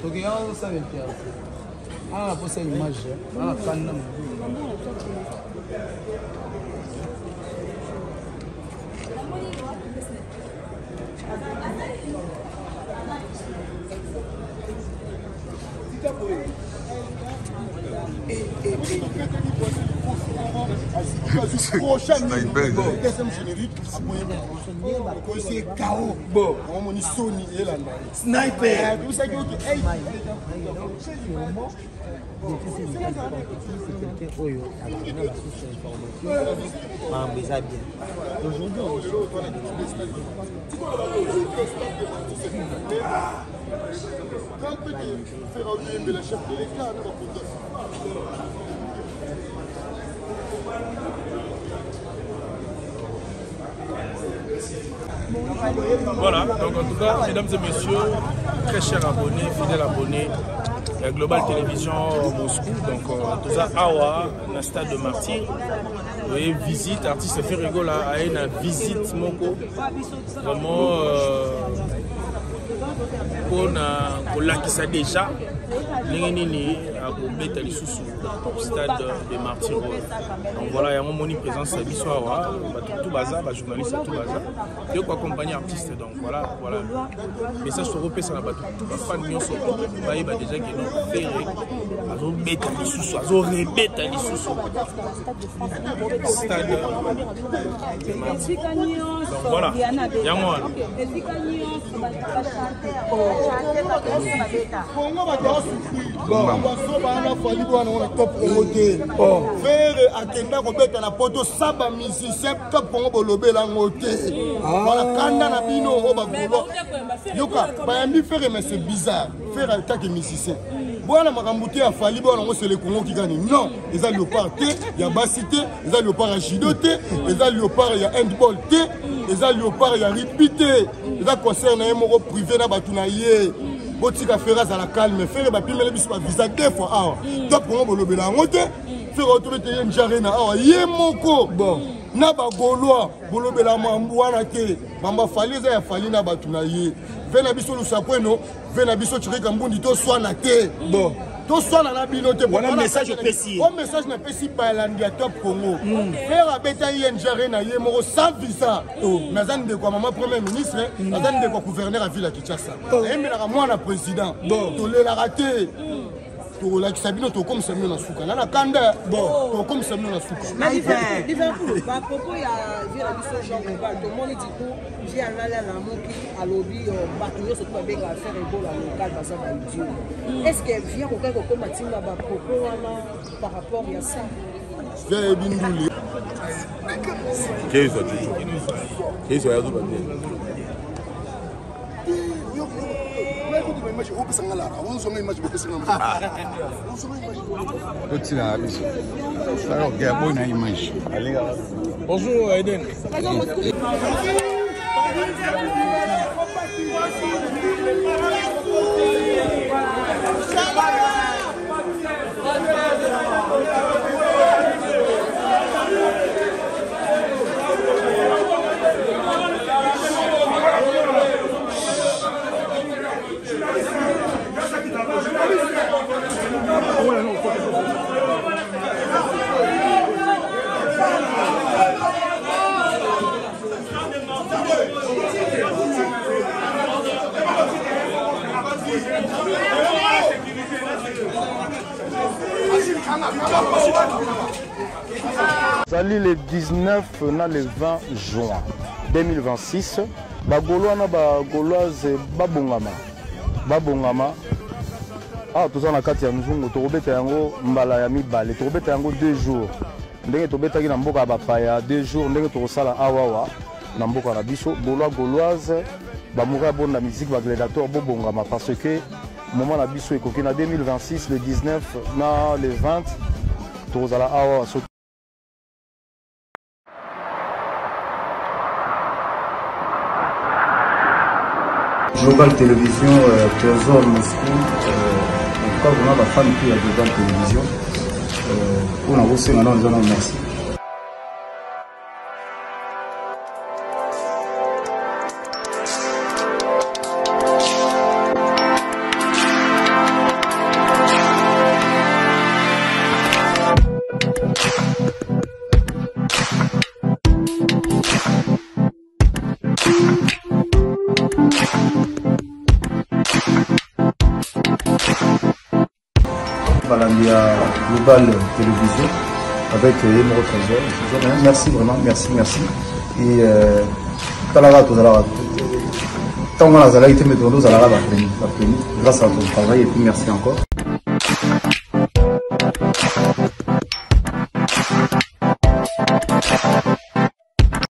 Donc, il y a ça, ah, pour cette image, ah, deuxième générique, c'est KO. Bon, on est Sony et la sniper. Vous savez voilà, donc en tout cas, mesdames et messieurs, très chers abonnés, fidèles abonnés, la Global Télévision Moscou, donc tout ça, Awa, le stade de Martyr, vous voyez, visite, artiste fait rigoler à une visite Moko, vraiment, pour l'acquis déjà, l'ingénie à Bobeta les sous stade de Martyr. Donc voilà, il y a mon présence à Bissoawa, tout bazar, journaliste tout bazar, et quoi accompagner artiste. Donc voilà, voilà. Message sur Europé, ça n'a pas tout. Les fans n'y sont pas, il y a déjà qui ont fait, ils ont bêta les sous, ils ont rebêta les sous. Stade de Martyr. Donc voilà, il y a moi. Faire akenda kobeta na poto saba musicien top pongo bolobe la ngote. Voilà kanda na bino o bagolo. Yoka bayambi faire mais c'est bizarre. Faire attaque musicien. Voilà makambuti a fali bona ngo c'est le Congo qui gagne. Non, les a léopard T, il y a basité, les a léopard à judo T, les a léopard il y a handball T, les a léopard il y a rugby T. Les a concerne un moro privé na batuna yé. Botika Ferraz à la calme, faire ma pile bis ma visa deux fois ah top on bolobe la ngote faire retrouver te njarena ah yé moko bon na ba goloa bolobe la mambwana te mamba fali za ya fali na batuna yé vena biso lu sakweno vena biso chirika mbundi to swana te bon to swana na bino te bon message précis un message na pesi pa landia top Congo faire abeta yé njarena yé moko sans visa nazani de quoi maman premier ministre nazani de quoi gouverneur à ville à Kinshasa et mais la moi na président to le la raté to la Sabino to comme Samuel na suka na kanda bon to comme Samuel na suka Liverpool ba propos ya via biso Jean Global to moni di ko ji alala la moki alobi ba to so to benga faire ebola local ba ça ba idiot est-ce que vient ko ko matinga ba propos wana par rapport à ça Ve binduli Qu'est-ce que tu fais? Bonjour Eden. Sali le 19 na le 20 juin 2026 bagolois na bagoloise babongama ah tout ça na kati ya nzungu tokobeta yango mbala ya mibale tokobeta yango 2 jours ndenge tobetaki na mboka bapaya 2 jours ndenge tokosala awawa na mboka na biso goloise bamuka bonda musique ba gladiateur bobongama parce que moment na biso ekoki na 2026 le 19 na le 20 tozala awawa so Global Télévision, Trésor Moscou, en tout cas, vraiment, la femme qui a Global Télévision, on a reçu maintenant, merci. balandi ya Global Télévision avec Emro Trésor. Merci vraiment, merci. Et talaka tozalaka tant on a zala été méthode aux alaka grâce à ton travail et puis merci encore.